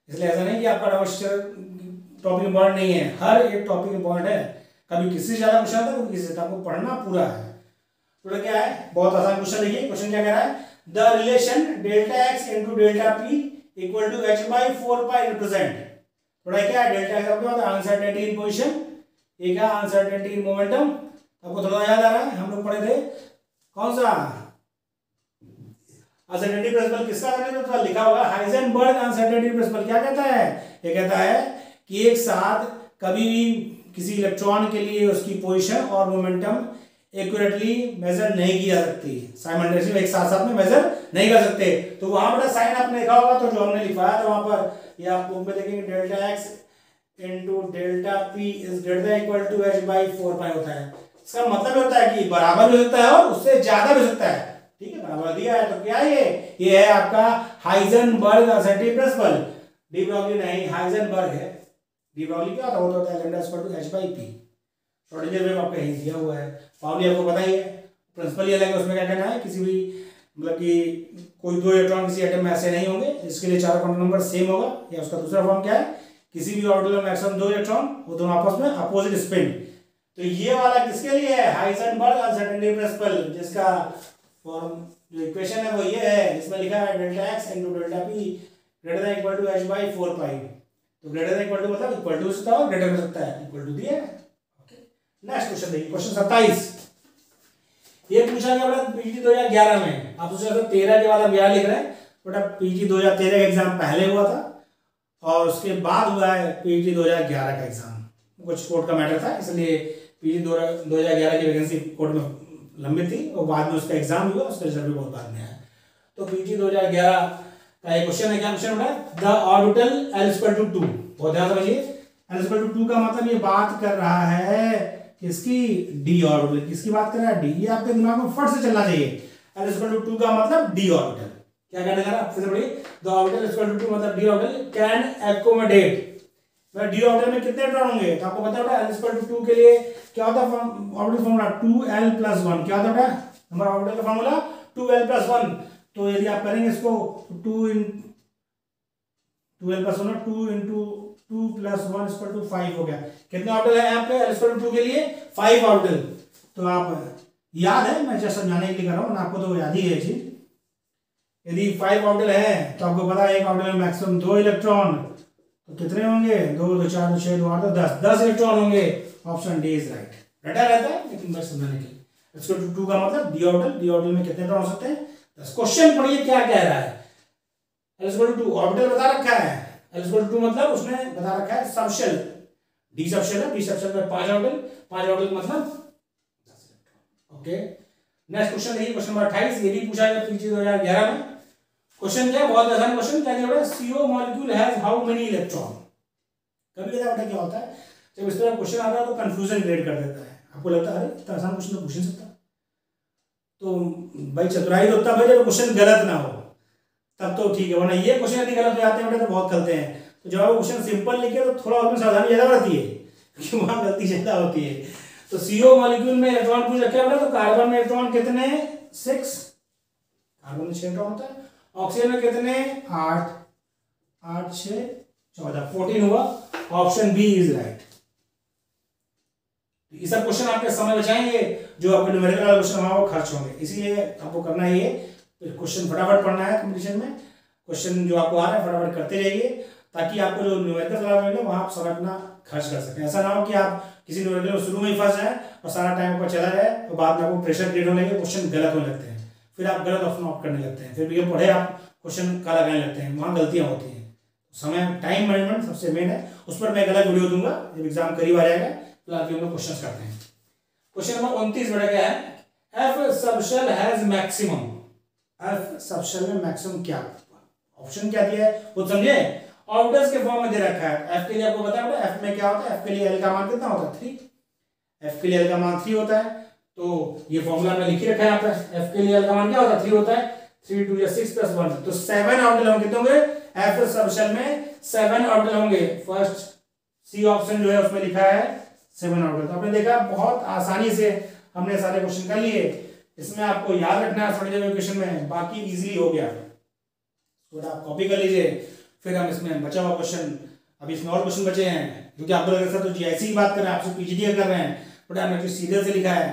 इसलिए ऐसा नहीं कि आपका डबल स्ट्रक्चर टॉपिक इंपॉर्टेंट नहीं है, हर एक टॉपिक इंपॉर्टेंट है। कभी किसी से ज्यादा क्वेश्चन आता है, कभी किसी से, आपको पढ़ना पूरा है। तो क्या है, बहुत आसान क्वेश्चन। देखिए क्वेश्चन क्या कह रहा है, the relation delta x into delta p equal to h by 4 pi represent. थोड़ा क्या है डेल्टा एक्स आपके पास अनसर्टेनिटी इन पोजीशन, ये क्या अनसर्टेनिटी इन मोमेंटम। आपको थोड़ा याद आ रहा है, हम लोग पढ़े थे कौन सा अनसर्टेनिटी प्रिंसिपल, किसका तो लिखा होगा हाइजेनबर्ग अनसर्टेनिटी प्रिंसिपल। क्या कहता है, ये कहता है कि एक साथ कभी भी किसी इलेक्ट्रॉन के लिए उसकी पोजीशन और मोमेंटम एक्यूरेटली मेजर नहीं की जा सकती, साइमल्टेनियसली एक साथ साथ में मेजर नहीं कर सकते। तो वहां पर साइन आपने देखा होगा, तो जो हमने लिखवाया था वहां पर, ये आप बुक में देखेंगे, delta x into delta p is greater than equal to h by 4 pi होता है। इसका मतलब होता है कि बराबर भी हो सकता है और उससे ज्यादा भी हो सकता है। ठीक है, बराबर दिया है तो क्या ये है आपका हाइजेनबर्ग असर्टिव प्रिंसिपल। डी ब्रॉगली नहीं, हाइजेनबर्ग है। डी ब्रॉगली क्या होता है lambda equal to h by p. Schrodinger wave आपका यही दिया हुआ है, पाउली आपको पता ही है, प्रिंसिपल ये अलग है। उसमें क्या कहना है, किसी भी मतलब कि कोई दो इलेक्ट्रॉन किसी एटम में ऐसे नहीं होंगे जिसके लिए चारों क्वांटम नंबर सेम होगा, या उसका दूसरा फॉर्म क्या है, किसी भी ऑर्बिटल में मैक्सिमम दो इलेक्ट्रॉन, वो दोनों आपस में अपोजिट स्पिन। तो ये वाला किसके लिए है, हाइजेनबर्ग अनसर्टेनिटी प्रिंसिपल, जिसका फॉर्म जो इक्वेशन है वो ये है, जिसमें लिखा है delta x into delta p greater than equal to h by 4 pi. तो ग्रेटर देन इक्वल टू मतलब इक्वल टू हो सकता है, ग्रेटर हो सकता है, इक्वल टू दिया है। ओके, नेक्स्ट क्वेश्चन देखिए, क्वेश्चन 27। ये पूछा गया बेटा पीजी 2011 में। आप सोच रहे 13 के बाद हम 11 लिख रहे हैं, बेटा पीजी 2013 का एग्जाम पहले हुआ था और उसके बाद हुआ है पीजी 2011 का एग्जाम। कुछ कोर्ट का मैटर था, इसलिए पीजी 2011 की वैकेंसी कोर्ट में लंबित थी और बाद में उसका एग्जाम हुआ, उसका रिजल्ट भी बहुत बाद में आया। तो पीजी 2011 का एक क्वेश्चन है, क्या क्वेश्चन होता है, the orbital L equal to 2। बहुत ध्यान समझिए, L इक्वल टू 2 का मतलब ये बात कर रहा है किसकी, डी ऑर्बिटल। किसकी बात कर रहा है, डी। ये आपके दिमाग में फट से चलना चाहिए, L इक्वल टू 2 का मतलब डी ऑर्बिटल। क्या कहने लगा, फिर से पढ़िए, द ऑर्बिटल इक्वल टू 2 मतलब D orbital can accommodate. D orbital में कितने इलेक्ट्रॉन होंगे, तो आपको पता है L इक्वल टू 2 के लिए क्या होता है ऑर्बिटल फॉर्मूला, 2l+1। क्या होता है नंबर ऑर्बिटल का फॉर्मूला, 2l+1। तो यदि आप करेंगे इसको 2l+1 2 इंटू 2+1 इक्वल टू 5 हो गया। कितने ऑर्बिटल है यहाँ पे L इक्वल टू 2 के लिए, 5 ऑर्बिटल। तो आप याद है, मैं जस्ट समझाने के लिए कर रहा हूँ, आपको तो याद ही है चीज। यदि 5 ऑर्बिटल है तो आपको पता है एक ऑर्बिटल में मैक्सिमम 2 इलेक्ट्रॉन, तो कितने होंगे, 2 2 4 2 6 2 8 10 इलेक्ट्रॉन होंगे। Option D is right. रटा रहता है लेकिन बस समझाने के लिए। इसको 2 का मतलब डी ऑर्बिटल में कितने इलेक्ट्रॉन हो सकते हैं, 10। क्वेश्चन पढ़िए क्या कह रहा है, L इक्वल टू 2 ऑर्बिटल बता रखा है, L इक्वल टू 2 मतलब उसने बता रखा है सबशेल, डी सबशेल है, डी सबशेल में 5 ऑर्बिटल मतलब 10 इलेक्ट्रॉन। ओके, नेक्स्ट क्वेश्चन देखिए, क्वेश्चन नंबर 28। ये भी पूछा गया पीजी 2011 में। क्वेश्चन क्या है, बहुत आसान क्वेश्चन, क्या दिया, CO molecule has how many electron. कभी कभी बेटा क्या होता है, जब इस तरह क्वेश्चन आता है तो कंफ्यूजन क्रिएट कर देता है, आपको लगता है अरे इतना आसान क्वेश्चन तो पूछ नहीं सकता। तो भाई चतुराई तो तब है जब क्वेश्चन गलत ना हो, तब तो ठीक है, वरना ये क्वेश्चन यदि गलत हो जाते हैं बेटा तो बहुत खलते हैं। तो जब आप क्वेश्चन सिंपल लिखे तो थोड़ा उसमें सावधानी ज्यादा रहती है, क्योंकि वहां गलती ज्यादा होती है। तो CO मॉलिक्यूल में इलेक्ट्रॉन पूछ रखे बेटा, तो कार्बन में इलेक्ट्रॉन कितने, 6, कार्बन में 6 इलेक्ट्रॉन होता है। ऑक्सीजन में कितने, 8, 8 6 14, 14 हुआ। Option B is right. ये सब क्वेश्चन आपके समय बचाएंगे, जो आपके न्यूमेरिकल वाले क्वेश्चन वहां वो खर्च होंगे। इसीलिए आपको करना है ये, क्वेश्चन फटाफट पढ़ना है कंपटीशन में, क्वेश्चन जो आपको आ रहा है फटाफट करते रहिए, ताकि आपको जो न्यूमेरिकल वाला मिले वहां आप समय अपना खर्च कर सकें। ऐसा ना हो कि आप किसी न्यूमेरिकल में शुरू में ही फंस जाए और सारा टाइम आपका चला जाए और बाद में आपको प्रेशर क्रिएट होने लगे, क्वेश्चन गलत होने लगते हैं, फिर आप गलत ऑप्शन ऑप्ट करने लगते हैं, फिर भी पढ़े आप क्वेश्चन का लगाने लगते हैं, वहां गलतियां होती हैं। समय टाइम मैनेजमेंट सबसे मेन है, उस पर मैं एक अलग वीडियो दूंगा जब एग्जाम करीब आ जाएगा। फिलहाल हम लोग क्वेश्चन करते हैं। क्वेश्चन नंबर 29 बेटा क्या है, F subshell has maximum. F subshell में मैक्सिमम क्या, ऑप्शन क्या दिया है वो समझे, ऑर्बिटल्स के फॉर्म में दे रखा है। एफ के लिए आपको पता है एफ में क्या होता है, एफ के लिए एल का मान कितना होता है, 3। एफ के लिए एल का मान 3 होता है, तो ये फॉर्मूला में लिख ही रखा है यहाँ पे। एफ के लिए एल का मान क्या होता है, 3 होता है, 3 2 6 + 1, तो 7 ऑर्बिटल होंगे। कितने होंगे, एफ सबशेल में 7 ऑर्बिटल होंगे। फर्स्ट सी ऑप्शन जो है उसमें लिखा है 7 ऑर्बिटल। तो आपने देखा बहुत आसानी से हमने सारे क्वेश्चन कर लिए। इसमें आपको याद रखना है थोड़ी देर क्वेश्चन में, बाकी इजीली हो गया, थोड़ा आप कॉपी कर लीजिए। फिर हम इसमें बचा हुआ क्वेश्चन, अभी इसमें और क्वेश्चन बचे हैं, क्योंकि आप लोग तो जीआईसी की बात कर रहे हैं, आपसे पीजीडी कर रहे हैं, बट हमने सीरियल से लिखा है,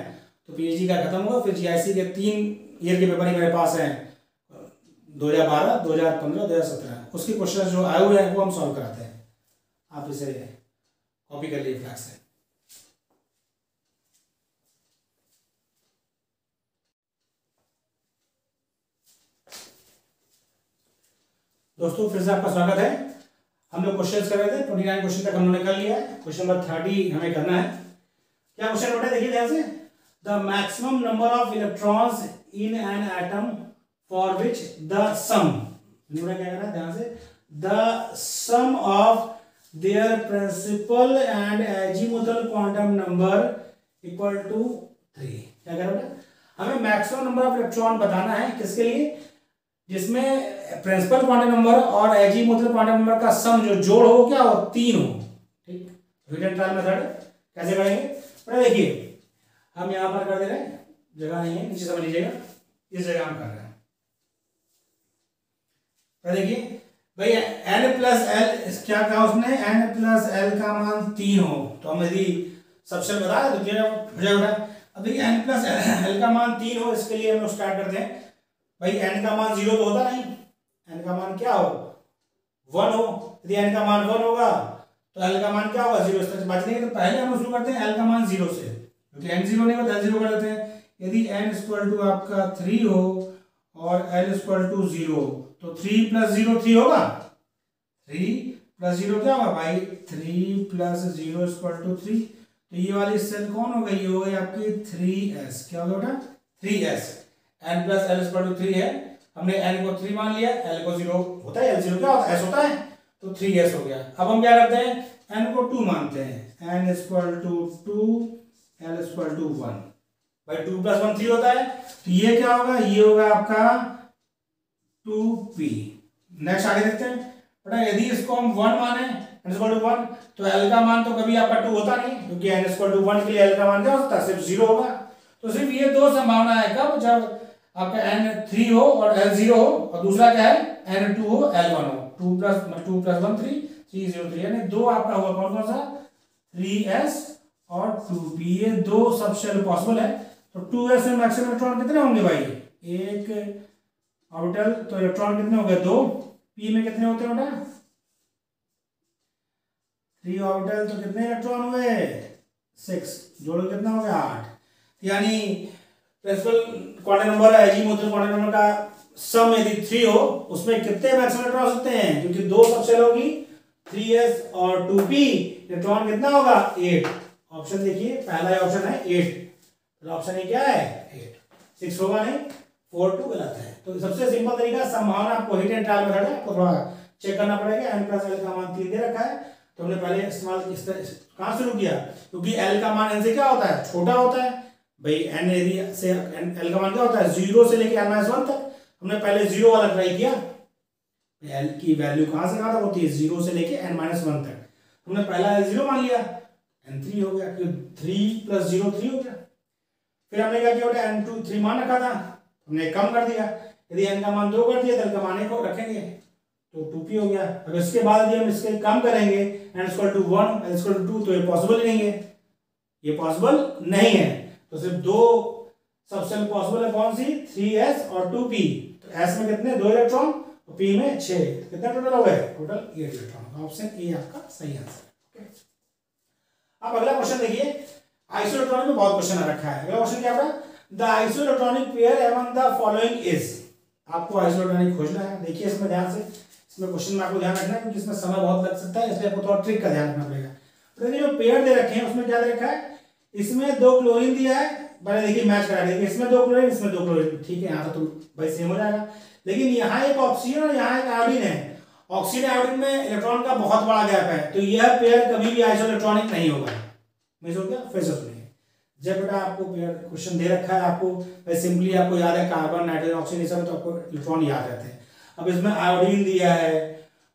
तो पीजीडी का खत्म हुआ, फिर जीआईसी के 3 ईयर के पेपर ही मेरे पास हैं, 2012 2015 2017। उसके क्वेश्चन जो आए हुए हैं वो हम सॉल्व कराते हैं, आप इसे कॉपी कर लीजिए फ्लैग से। दोस्तों फिर से आपका स्वागत है। हम लोग क्वेश्चन कर रहे थे, 29 क्वेश्चन तक हम लोगों ने कर लिया है। क्वेश्चन नंबर 30 हमें करना है। क्या क्वेश्चन बेटा देखिए ध्यान से, the maximum number of electrons in an atom for which the sum, क्या कह रहा है ध्यान से, the sum of their principal and azimuthal quantum number equal to 3। क्या कह रहा है, हमें मैक्सिमम नंबर ऑफ इलेक्ट्रॉन बताना है, किसके लिए, जिसमें प्रिंसिपल क्वांटम नंबर और एजीमुथल क्वांटम नंबर का सम जो जोड़ हो क्या हो, 3 हो। ठीक, हिट एंड ट्रायल मेथड कैसे करेंगे, पर देखिए हम यहां पर कर दे रहे हैं, जगह नहीं है नीचे समझ लीजिएगा, इस जगह हम कर रहे हैं। पर देखिए भाई n प्लस एल क्या कहा उसने, n प्लस एल का मान 3 हो, तो हम यदि सबसे बता दें तो क्या हो जाएगा। अब देखिए n प्लस एल का मान 3 हो, इसके लिए हम लोग स्टार्ट करते हैं। भाई n का मान 0 तो होता नहीं, n का मान क्या हो, 1 हो। यदि n का मान 1 होगा तो l का मान क्या होगा, 0। इस तरह से बचने तो पहले हम शुरू करते हैं l का मान 0 से, क्योंकि n 0 नहीं होता l 0 कर देते हैं। यदि n इक्वल टू आपका 3 हो और l इक्वल टू 0, तो 3 प्लस 0 3 होगा, 3 प्लस 0 क्या होगा भाई, 3 प्लस 0 इक्वल टू 3। तो ये वाली सेल कौन हो गई, ये हो गई आपकी 3s। क्या होगा बेटा, 3s। n प्लस एल इक्वल टू 3 है, हमने n को 3 मान लिया, l को 0 होता है, l 0 क्या होता है, s होता है, तो 3s हो गया। अब हम क्या करते हैं, n को 2 मानते हैं, n equal to 2, l equal to 1। भाई 2 प्लस 1 3 होता है, तो ये क्या होगा, ये होगा आपका 2p। नेक्स्ट आगे देखते हैं बेटा, यदि इसको हम 1 माने, n इक्वल टू 1, तो l का मान तो कभी आपका 2 होता नहीं, क्योंकि n इक्वल टू 1 के लिए l का मान क्या हो सकता है, सिर्फ 0 होगा। तो सिर्फ ये दो संभावना है, कब, जब आपका n 3 हो और l 0 हो, और दूसरा क्या है, n 2 हो l 1 हो। 2 प्लस 1 3, 3 0 3, यानी दो आपका हुआ कौन कौन सा, 3s और 2p, ये दो सबशेल पॉसिबल है। तो 2s में मैक्सिमम इलेक्ट्रॉन कितने होंगे भाई, एक ऑर्बिटल, तो इलेक्ट्रॉन कितने हो गए, 2। p में कितने होते हैं बेटा, 3 ऑर्बिटल, तो कितने इलेक्ट्रॉन हुए, 6, जोड़ो कितना हो गया, 8। यानी principal quantum number azimuthal quantum number का सम यदि 3 हो, उसमें कितने मैक्सिमम इलेक्ट्रॉन हो सकते हैं, क्योंकि दो सबशेल होगी, 3s और 2p, इलेक्ट्रॉन कितना होगा, 8। ऑप्शन देखिए, पहला ऑप्शन है 8, तो ऑप्शन ए क्या है, 8। 6 होगा नहीं, 4 2 गलत है। तो सबसे सिंपल तरीका, संभावना आपको हिट एंड ट्रायल मेथड है, आपको थोड़ा चेक करना पड़ेगा। n प्लस एल का मान 3 दे रखा है, तो हमने पहले इस्तेमाल इस तरह कहां शुरू किया, क्योंकि l का मान n से क्या होता है, छोटा होता है। भाई n यदि से l का मान क्या होता है, 0 से लेके n - 1 तक। हमने पहले 0 वाला ट्राई किया, l की वैल्यू कहां से कहां तक होती है, 0 से लेके n - 1 तक। हमने पहला l 0 मान लिया, n 3 हो गया, क्योंकि 3 प्लस 0 3 हो गया। फिर हमने क्या किया, n 2 3 मान रखा था, हमने कम कर दिया। यदि n का मान 2 कर दिया, तो l का मान 1 रखेंगे, तो 2p हो गया। अब इसके बाद यदि हम इसके कम करेंगे, n equal to 1, l equal to 2, तो ये पॉसिबल नहीं है, ये पॉसिबल नहीं है। तो सिर्फ दो सबसेल पॉसिबल है, कौन सी, 3s और 2p। तो s में कितने, 2 इलेक्ट्रॉन, और p में 6, कितने टोटल हो गए, टोटल 8 इलेक्ट्रॉन। ऑप्शन ए आपका सही आंसर। अब अगला क्वेश्चन देखिए, आइसोइलेक्ट्रॉनिक में बहुत क्वेश्चन आ रखा है। अगला क्वेश्चन क्या है, the isoelectronic pair among the following is. आपको आइसोइलेक्ट्रॉनिक खोजना है। देखिए इसमें ध्यान से, इसमें क्वेश्चन में आपको ध्यान रखना है, क्योंकि इसमें समय बहुत लग सकता है, इसलिए आपको थोड़ा ट्रिक का ध्यान रखना पड़ेगा। तो देखिए जो पेयर दे रखे हैं उसमें क्या दे रखा है, इसमें 2 क्लोरीन दिया है, पहले देखिए मैच करा देंगे, इसमें 2 क्लोरीन, इसमें 2 क्लोरीन, ठीक है, यहाँ तो भाई सेम हो जाएगा। लेकिन यहाँ एक ऑक्सीजन और यहाँ एक आयोडीन है, ऑक्सीजन आयोडीन में इलेक्ट्रॉन का बहुत बड़ा गैप है, तो यह पेयर कभी भी आइसोइलेक्ट्रॉनिक नहीं होगा। मिस हो गया, फिर से सुनिए। जब बेटा आपको क्वेश्चन दे रखा है, आपको सिंपली आपको याद है कार्बन नाइट्रोजन ऑक्सीजन, सब तो आपको इलेक्ट्रॉन याद रहते हैं। अब इसमें आयोडीन दिया है,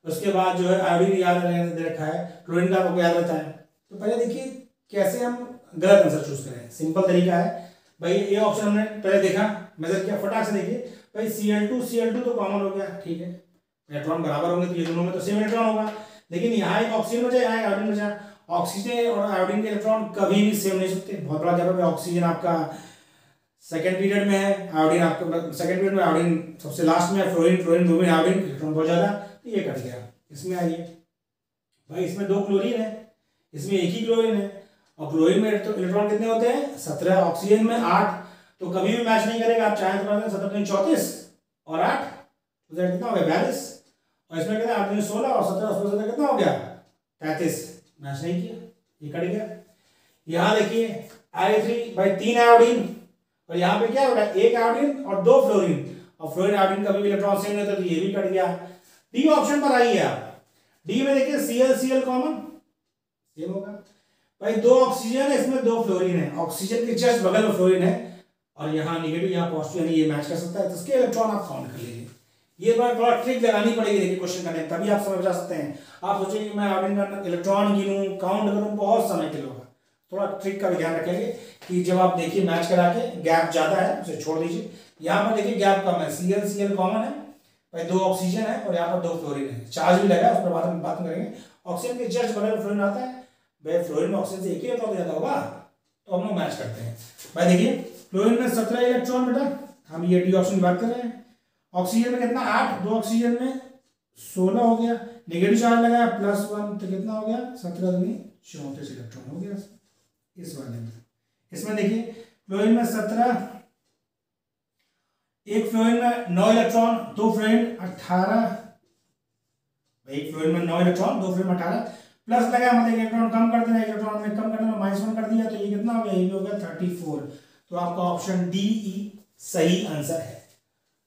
उसके बाद जो है आयोडीन याद दे रखा है, क्लोरीन का आपको याद रहता है। तो पहले देखिए कैसे हम गलत आंसर चूज करें। सिंपल तरीका है भाई, ये ऑप्शन हमने पहले देखा, मेजर किया, फटाक से देखिए भाई, Cl2 तो कॉमन हो गया, ठीक है, इलेक्ट्रॉन बराबर होंगे, तो ये दोनों में तो सेम इलेक्ट्रॉन होगा। लेकिन यहाँ एक ऑक्सीजन बचा, यहाँ एक आयोडीन बचा। ऑक्सीजन और आयोडीन के इलेक्ट्रॉन कभी भी सेम नहीं सकते, बहुत बड़ा गैप है। ऑक्सीजन आपका सेकंड पीरियड में है, आयोडीन आपका सेकंड पीरियड में, आयोडीन सबसे लास्ट में, फ्लोरीन ब्रोमीन आयोडीन, इलेक्ट्रॉन बहुत ज्यादा, तो ये कट गया। इसमें आइए भाई, इसमें 2 क्लोरीन है, इसमें एक ही क्लोरीन है, और क्लोरीन में तो इलेक्ट्रॉन कितने होते हैं, 17, ऑक्सीजन में 8, तो कभी भी मैच नहीं करेगा। आप चाहें तो 17 34 और 8 तो कितना हो गया, 42। और इसमें कहते हैं 8 दूनी 16 और 17 16 कितना हो गया 33, मैच नहीं किया, ये कट गया। यहाँ देखिए I3/3 आयोडीन और यहाँ पे क्या हो रहा है 1 आयोडीन और 2 फ्लोरीन, और फ्लोरीन आयोडीन कभी भी इलेक्ट्रॉन सेम नहीं होता, तो ये भी कट गया। डी ऑप्शन पर आइए आप, डी में देखिए Cl कॉमन सेम होगा भाई, 2 ऑक्सीजन है इसमें 2 फ्लोरीन है, ऑक्सीजन के जस्ट बगल में फ्लोरीन है और यहाँ निगेटिव यहाँ पॉजिटिव, यानी ये मैच कर सकता है, तो इसके इलेक्ट्रॉन आप काउंट कर लीजिए। ये बार थोड़ा ट्रिक लगानी पड़ेगी देखिए क्वेश्चन करने, तभी आप समझ जा सकते हैं। आप सोचेंगे मैं आयोडीन का इलेक्ट्रॉन गिनूं काउंट करूं, बहुत समय के होगा, थोड़ा ट्रिक का भी ध्यान रखेंगे कि जब आप देखिए मैच करा के गैप ज्यादा है उसे छोड़ दीजिए। यहाँ पर देखिए गैप कम है, Cl कॉमन है भाई, 2 ऑक्सीजन है और यहाँ पर 2 फ्लोरीन है, चार्ज भी लगा है, उस पर बाद में बात करेंगे। ऑक्सीजन के जस्ट बगल में फ्लोरीन आता है भाई, फ्लोरीन में ऑक्सीजन से एक ही इलेक्ट्रॉन ज्यादा होगा, तो हम लोग मैच करते हैं भाई। देखिए फ्लोरीन में 17 इलेक्ट्रॉन बेटा, हम ये डी ऑप्शन की बात कर रहे हैं। ऑक्सीजन में कितना 8, 2 ऑक्सीजन में 16 हो गया, नेगेटिव चार्ज लगाया +1 तो कितना हो गया 17 दूनी 34 इलेक्ट्रॉन हो गया इस वाले में। इसमें देखिए फ्लोरीन में 17, एक फ्लोरीन में 9 इलेक्ट्रॉन, 2 फ्लोरीन 18 भाई, फ्लोरीन में 9 इलेक्ट्रॉन 2 फ्लोरीन 18 प्लस लगा, मतलब इलेक्ट्रॉन कम कर देना, इलेक्ट्रॉन में कम करने में -1 कर दिया, तो ये कितना हो गया, ये भी हो गया 34। तो आपका ऑप्शन डी ई सही आंसर है।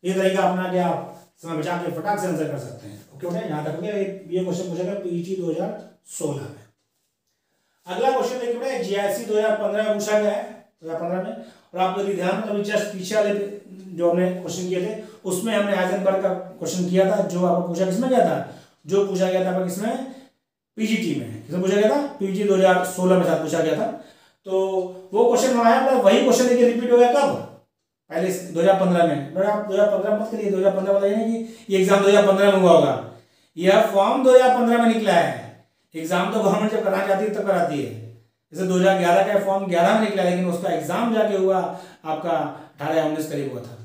ये तरीका अपना के आप समय बचा के फटाक से आंसर कर सकते हैं। ओके बेटा, यहाँ तक हो गया। ये क्वेश्चन पूछा गया पीजी 2016 में। अगला क्वेश्चन देखिए बेटा, जीआईसी 2015 में पूछा गया है, 2015 में, और आप यदि ध्यान में अभी जस्ट पीछे वाले जो हमने क्वेश्चन किए थे उसमें हमने हाइजेनबर्ग का क्वेश्चन किया था, जो आपको पूछा किसमें गया था, जो पूछा गया था किसमें, पीजीटी में। किसमें पूछा गया था, पीजी 2016 में साथ पूछा गया था। तो वो क्वेश्चन आया, वही क्वेश्चन देखिए रिपीट हो गया कब, पहले 2015 में। बड़ा आप 2015 मत करिए, 2015 वाला ये नहीं कि ये एग्जाम 2015 में हुआ होगा, यह फॉर्म 2015 में निकला है। एग्जाम तो गवर्नमेंट जब कराना चाहती है तब कराती है। जैसे 2011 का फॉर्म 11 में निकला, लेकिन उसका एग्जाम जाके हुआ आपका 18-19 करीब हुआ था,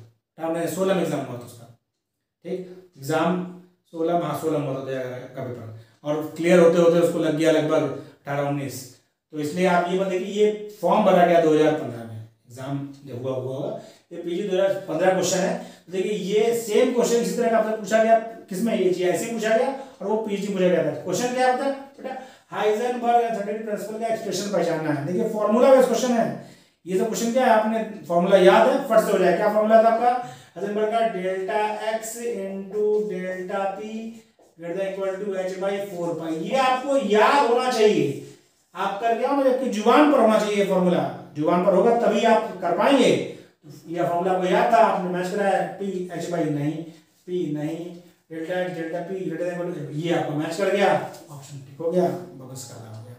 16 में एग्जाम हुआ था उसका, ठीक, एग्जाम 16 में, 16 में हुआ था 2011 का पेपर, और क्लियर होते होते उसको लग गया लगभग 18-19। तो इसलिए आप ये बताइए कि ये फॉर्म भरा गया 2015 में, एग्जाम जब हुआ होगा। ये पीजी 2015 क्वेश्चन है। देखिए ये सेम क्वेश्चन इसी तरह का आपसे पूछा गया, किसमें, ये जीआईसी पूछा गया और वो पीजी पूछा गया था। क्वेश्चन क्या होता है बेटा, हाइजेनबर्ग अनसर्टेनिटी प्रिंसिपल का एक्सप्रेशन पहचानना है। देखिए फॉर्मूला बेस्ड क्वेश्चन है, ये सब क्वेश्चन क्या है, आपने फॉर्मूला याद है, फट से हो जाए। क्या फॉर्मूला था आपका, हाइजेनबर्ग का delta x into delta p greater equal to h/4π। ये आपको याद होना चाहिए, आप कर क्या होना, जबकि जुबान पर होना चाहिए फॉर्मूला, जुबान पर होगा तभी आप कर पाएंगे। ये फॉर्मूला आपको याद था, आपने मैच कराया, पी h/, नहीं पी नहीं, delta x delta p greater equal to, ये आपको मैच कर गया, ऑप्शन ठीक हो गया, बस काला हो गया।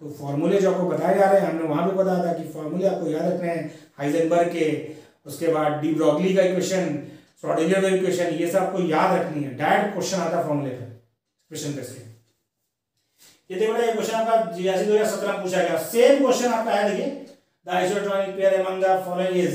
तो फॉर्मूले जो आपको बताए जा रहे हैं, हमने वहां भी बताया था कि फॉर्मूले आपको याद रखने हैं, हाइजेनबर्ग के, उसके बाद डी ब्रॉगली का इक्वेशन, श्रोडिंगर का इक्वेशन, ये सब आपको याद रखनी है। डायरेक्ट क्वेश्चन आता है फॉर्मूले पे, एक्सप्रेशन पे से। ये देखो ये क्वेश्चन आपका जीआईसी 2017 में पूछा गया, सेम क्वेश्चन आपका है। देखिए the isotonic pair among the following is,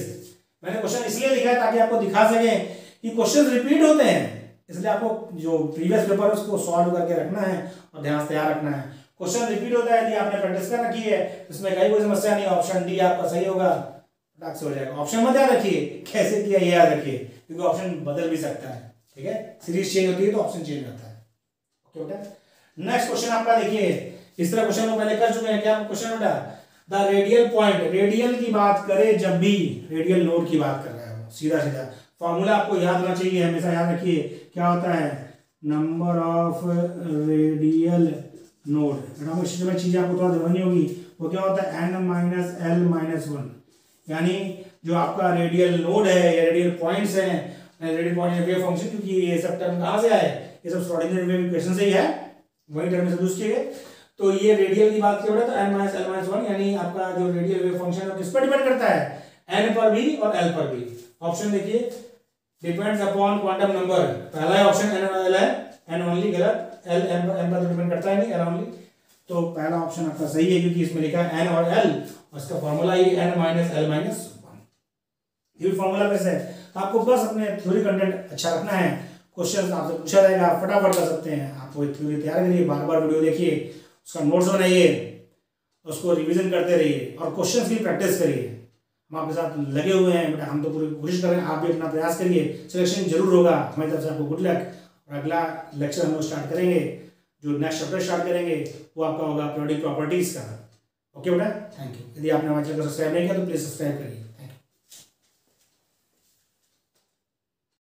मैंने क्वेश्चन इसलिए लिखा है ताकि आपको दिखा सके कि क्वेश्चन रिपीट होते हैं, इसलिए आपको जो प्रीवियस पेपर है उसको सॉल्व करके रखना है और ध्यान से तैयार रखना है। क्वेश्चन रिपीट होता है, यदि आपने प्रैक्टिस कर रखी है इसमें कहीं कोई समस्या नहीं, ऑप्शन डी आपका सही होगा, फटाक से हो जाएगा। ऑप्शन मत याद रखिए, कैसे किया ये याद रखिए, क्योंकि ऑप्शन बदल भी सकता है, ठीक है, सीरीज चेंज होती है तो ऑप्शन चेंज होता है। ओके बेटा, नेक्स्ट क्वेश्चन आपका देखिए, इस तरह क्वेश्चन को पहले कर चुके हैं। क्या क्वेश्चन बेटा, द रेडियल पॉइंट, रेडियल की बात करे जब भी रेडियल नोड की बात कर रहा है वो, सीधा सीधा फॉर्मूला आपको याद होना चाहिए, हमेशा याद रखिए। क्या होता है, नंबर ऑफ रेडियल नोड। बेटा चीजें आपको थोड़ा देखनी होगी, वो क्या होता है, n-l-1, यानी जो आपका रेडियल नोड है या रेडियल पॉइंट्स हैं, रेडियल पॉइंट वेव फंक्शन, क्योंकि ये सब टर्म कहाँ से आए, ये सब श्रोडिंगर वेव इक्वेशन से ही है, वही टर्म से यूज किए गए। तो ये रेडियल की बात की हो तो n-l-1, यानी आपका जो रेडियल वेव फंक्शन है किस पर डिपेंड करता है, n पर भी और l पर भी। ऑप्शन देखिए, डिपेंड्स अपॉन क्वांटम नंबर, पहला ऑप्शन n और l है, n ओनली गलत, l m पर डिपेंड करता है नहीं, l ओनली। तो पहला ऑप्शन आपका सही है, क्योंकि इसमें लिखा है n और l, और इसका फॉर्मूला ये n-l-1। ये फॉर्मूला कैसे है, आपको बस अपने थ्योरी कंटेंट अच्छा रखना है, क्वेश्चन आपसे पूछा जाएगा, फटाफट कर सकते हैं। आप वो थ्योरी तैयार करिए, बार बार वीडियो देखिए, उसका नोट्स बनाइए, उसको रिवीजन करते रहिए और क्वेश्चंस की प्रैक्टिस करिए। हम आपके साथ लगे हुए हैं बेटा, हम तो पूरी कोशिश कर रहे हैं, आप भी अपना प्रयास करिए, सिलेक्शन जरूर होगा। हमारी तरफ से आपको गुड लक। और अगला लेक्चर हम लोग स्टार्ट करेंगे, जो नेक्स्ट चैप्टर स्टार्ट करेंगे वो आपका होगा पीरियोडिक प्रॉपर्टीज़ का। ओके बेटा, थैंक यू। यदि आपने हमारे चैनल को सब्सक्राइब नहीं किया तो प्लीज़ सब्सक्राइब करिए।